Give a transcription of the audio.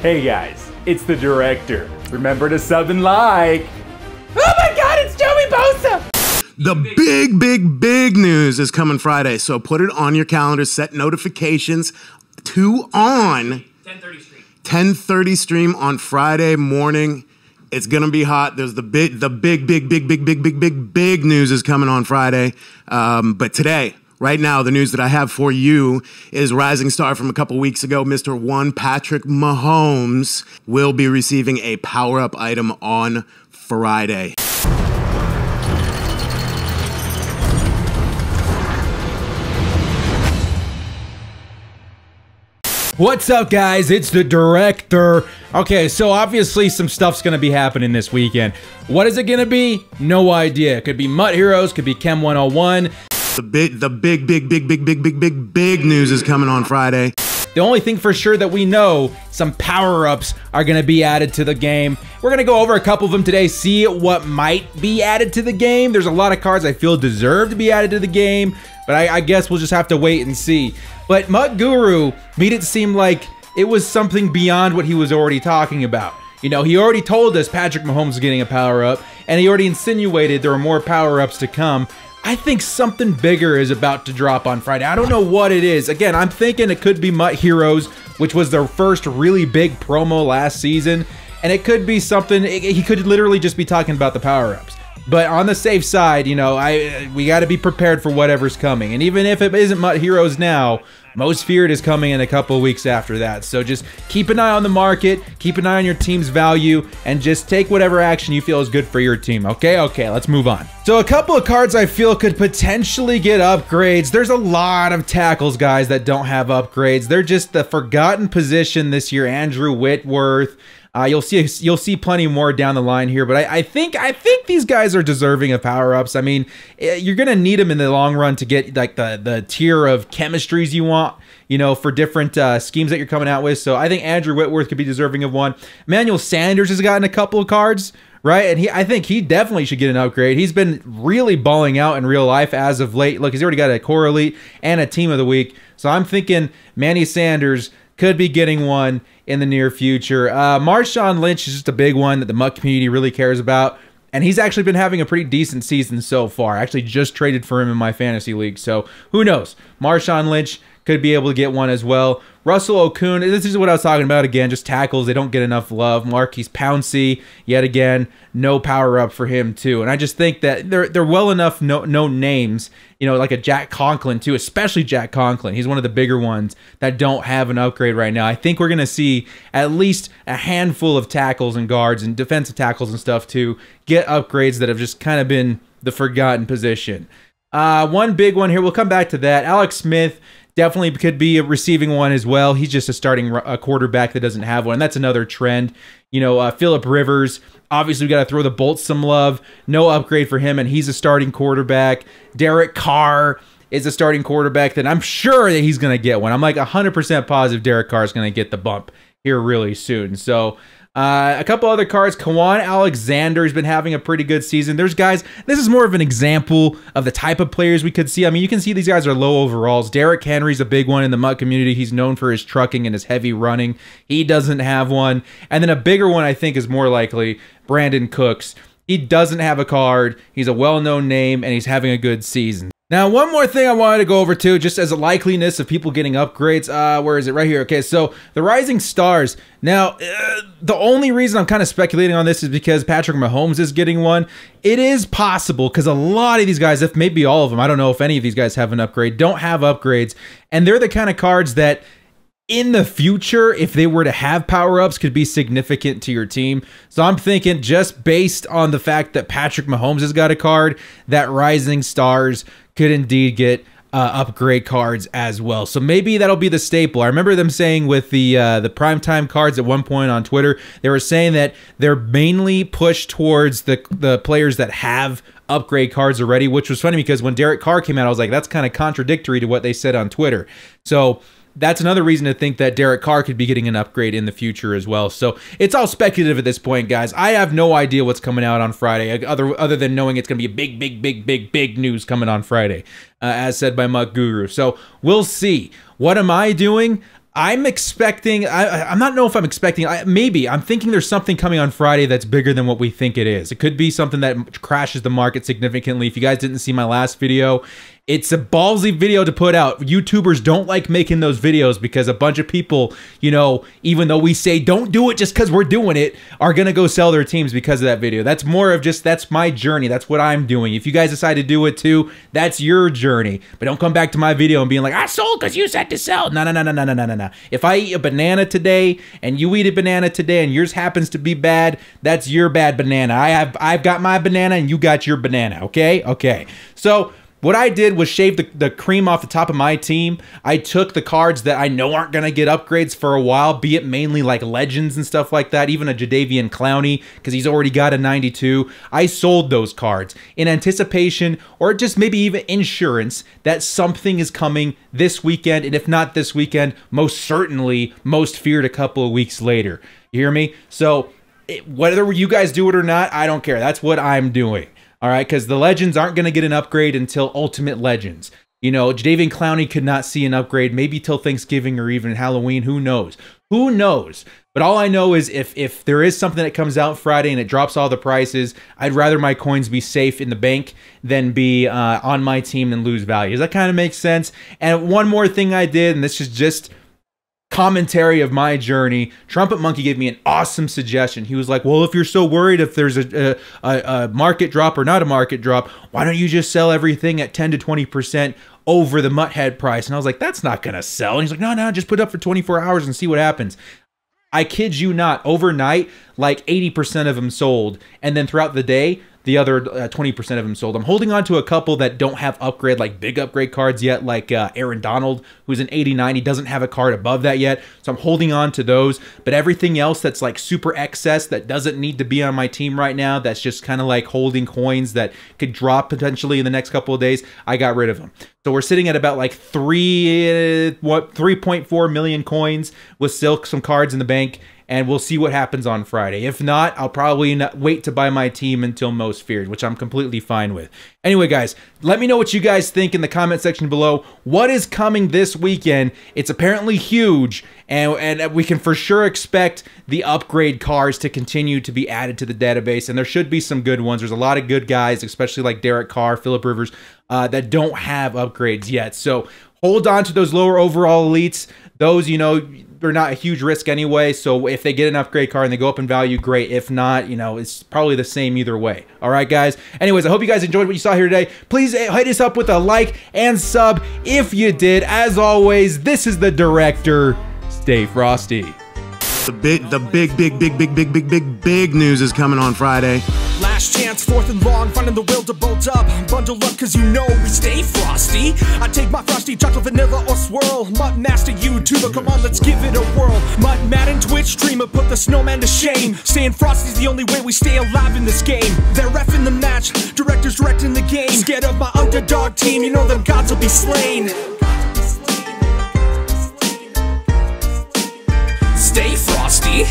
Hey guys, it's the director. Remember to sub and like. Oh my god, it's Joey Bosa! The big news is coming Friday, so put it on your calendar, set notifications to on. 10:30 stream. 10:30 stream on Friday morning. It's gonna be hot. There's the big news is coming on Friday. But today, right now, the news that I have for you is rising star from a couple weeks ago, Mr. 1 Patrick Mahomes will be receiving a power-up item on Friday. What's up, guys? It's the director. Okay, so obviously some stuff's gonna be happening this weekend. What is it gonna be? No idea. Could be MUT Heroes, could be Chem 101. The big news is coming on Friday. The only thing for sure that we know, some power-ups are gonna be added to the game. We're gonna go over a couple of them today, see what might be added to the game. There's a lot of cards I feel deserve to be added to the game, but I guess we'll just have to wait and see. But MUT Guru made it seem like it was something beyond what he was already talking about. You know, he already told us Patrick Mahomes is getting a power-up, and he already insinuated there are more power-ups to come. I think something bigger is about to drop on Friday. I don't know what it is. Again, I'm thinking it could be MUT Heroes, which was their first really big promo last season, and it could be something, he could literally just be talking about the power-ups. But on the safe side, you know, we got to be prepared for whatever's coming. And even if it isn't MUT Heroes now, Most Feared is coming in a couple weeks after that. So just keep an eye on the market, keep an eye on your team's value, and just take whatever action you feel is good for your team. Okay, let's move on. So a couple of cards I feel could potentially get upgrades. There's a lot of tackles, guys, that don't have upgrades. They're just the forgotten position this year. Andrew Whitworth. You'll see plenty more down the line here, but I think these guys are deserving of power-ups. I mean, you're gonna need them in the long run to get like the tier of chemistries you want, you know, for different schemes that you're coming out with. So I think Andrew Whitworth could be deserving of one. Emmanuel Sanders has gotten a couple of cards, right? And I think he definitely should get an upgrade. He's been really balling out in real life as of late. Look, he's already got a core elite and a team of the week. So I'm thinking Manny Sanders could be getting one in the near future. Marshawn Lynch is just a big one that the MUT community really cares about. And he's actually been having a pretty decent season so far. I actually just traded for him in my fantasy league. So who knows? Marshawn Lynch could be able to get one as well. Russell Okung, this is what I was talking about again, just tackles. They don't get enough love. Marquise Pouncey, yet again, no power up for him too. And I just think that they're well enough known names, you know, like a Jack Conklin too, especially Jack Conklin. He's one of the bigger ones that don't have an upgrade right now. I think we're going to see at least a handful of tackles and guards and defensive tackles and stuff too get upgrades that have just kind of been the forgotten position. One big one here, we'll come back to that. Alex Smith definitely could be receiving one as well. He's just a starting quarterback that doesn't have one. That's another trend. You know, Phillip Rivers, obviously we got to throw the Bolts some love. No upgrade for him, and he's a starting quarterback. Derek Carr is a starting quarterback that I'm sure that he's going to get one. I'm like 100% positive Derek Carr is going to get the bump here really soon. So a couple other cards. Kawan Alexander has been having a pretty good season. There's guys, this is more of an example of the type of players we could see. I mean, you can see these guys are low overalls. Derrick Henry's a big one in the MUT community. He's known for his trucking and his heavy running. He doesn't have one. And then a bigger one I think is more likely Brandon Cooks. He doesn't have a card. He's a well-known name, and he's having a good season. Now, one more thing I wanted to go over too, just as a likeliness of people getting upgrades. Where is it? Right here. Okay, so the Rising Stars. Now, the only reason I'm kind of speculating on this is because Patrick Mahomes is getting one. It is possible because a lot of these guys, if maybe all of them, I don't know if any of these guys have an upgrade, don't have upgrades. And they're the kind of cards that in the future, if they were to have power-ups, could be significant to your team. So I'm thinking just based on the fact that Patrick Mahomes has got a card, that Rising Stars could indeed get upgrade cards as well. So maybe that'll be the staple. I remember them saying with the primetime cards at one point on Twitter, they were saying that they're mainly pushed towards the players that have upgrade cards already, which was funny because when Derek Carr came out, I was like, that's kind of contradictory to what they said on Twitter. So that's another reason to think that Derek Carr could be getting an upgrade in the future as well. So it's all speculative at this point, guys. I have no idea what's coming out on Friday, other than knowing it's going to be a big news coming on Friday, as said by MUT Guru. So we'll see. What am I doing? I'm expecting, I'm not know if I'm expecting, maybe. I'm thinking there's something coming on Friday that's bigger than what we think it is. It could be something that crashes the market significantly. If you guys didn't see my last video, it's a ballsy video to put out. YouTubers don't like making those videos because a bunch of people, you know, even though we say don't do it just because we're doing it, are going to go sell their teams because of that video. That's more of just, that's my journey. That's what I'm doing. If you guys decide to do it too, that's your journey. But don't come back to my video and being like, I sold because you said to sell. No, no, no, no, no, no, no, no. If I eat a banana today and you eat a banana today and yours happens to be bad, that's your bad banana. I've got my banana and you got your banana. Okay? Okay. So what I did was shave the cream off the top of my team. I took the cards that I know aren't going to get upgrades for a while, be it mainly like legends and stuff like that, even a Jadeveon Clowney, because he's already got a 92. I sold those cards in anticipation, or just maybe even insurance, that something is coming this weekend, and if not this weekend, most certainly, most feared, a couple of weeks later. You hear me? So whether you guys do it or not, I don't care. That's what I'm doing. All right, because the Legends aren't going to get an upgrade until Ultimate Legends. You know, Jadeveon Clowney could not see an upgrade maybe till Thanksgiving or even Halloween. Who knows? Who knows? But all I know is if there is something that comes out Friday and it drops all the prices, I'd rather my coins be safe in the bank than be on my team and lose value. Does that kind of make sense? And one more thing I did, and this is just commentary of my journey. Trumpet Monkey gave me an awesome suggestion. He was like, well, if you're so worried if there's a market drop or not a market drop, why don't you just sell everything at 10 to 20% over the MUT head price? And I was like, that's not going to sell. And he's like, no, just put it up for 24 hours and see what happens. I kid you not, overnight, like 80% of them sold. And then throughout the day, the other 20% of them sold. I'm holding on to a couple that don't have upgrade, like big upgrade cards yet, like Aaron Donald, who's an 89. He doesn't have a card above that yet. So I'm holding on to those. But everything else that's like super excess that doesn't need to be on my team right now, that's just kind of like holding coins that could drop potentially in the next couple of days, I got rid of them. So we're sitting at about like 3.4 million coins with still some cards in the bank. And we'll see what happens on Friday. If not, I'll probably wait to buy my team until most feared, which I'm completely fine with. Anyway, guys, let me know what you guys think in the comment section below. What is coming this weekend? It's apparently huge, and we can for sure expect the upgrade cards to continue to be added to the database, and there should be some good ones. There's a lot of good guys, especially like Derek Carr, Phillip Rivers, that don't have upgrades yet. So hold on to those lower overall elites. Those, you know, they're not a huge risk anyway, so if they get an upgrade card and they go up in value, great. If not, you know, it's probably the same either way. All right, guys? Anyways, I hope you guys enjoyed what you saw here today. Please hit us up with a like and sub if you did. As always, this is the Director. Stay frosty. The big news is coming on Friday. Last chance, 4th and long, finding the will to bolt up. Bundle up, cause you know we stay frosty. I take my frosty chocolate, vanilla, or swirl. MUT Master YouTuber, come on, let's give it a whirl. MUT Madden Twitch streamer, put the snowman to shame. Staying frosty's the only way we stay alive in this game. They're reffing the match, directors directing the game. Scared of my underdog team, you know them gods will be slain. Stay frosty.